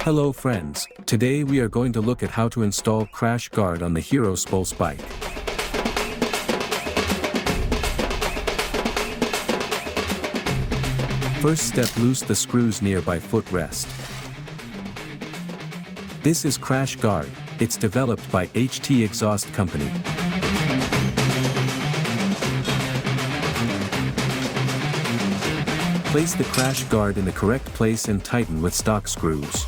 Hello friends, today we are going to look at how to install crash guard on the XPULSE bike. First step, loose the screws nearby footrest. This is crash guard, it's developed by HT Exhaust Company. Place the crash guard in the correct place and tighten with stock screws.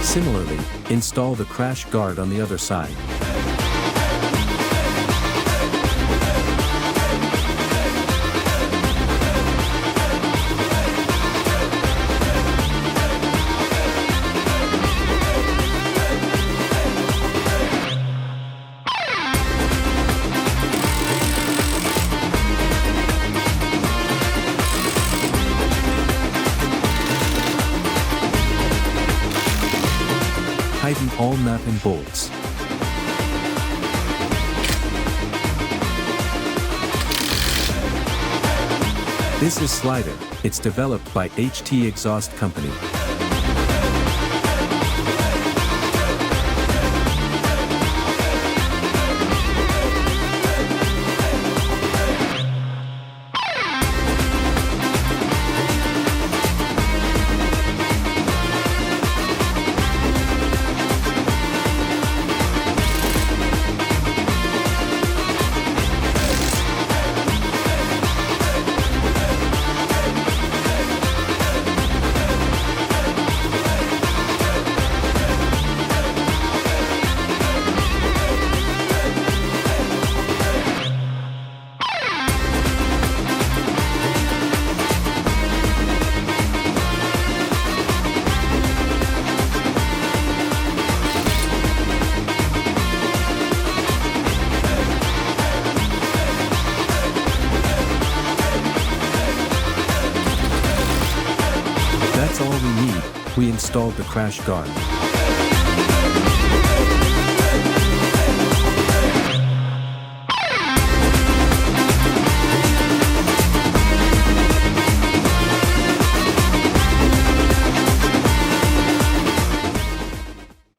Similarly, install the crash guard on the other side. Tighten all nut and bolts. This is slider, it's developed by HT Exhaust Company. That's all we need, we installed the crash guard.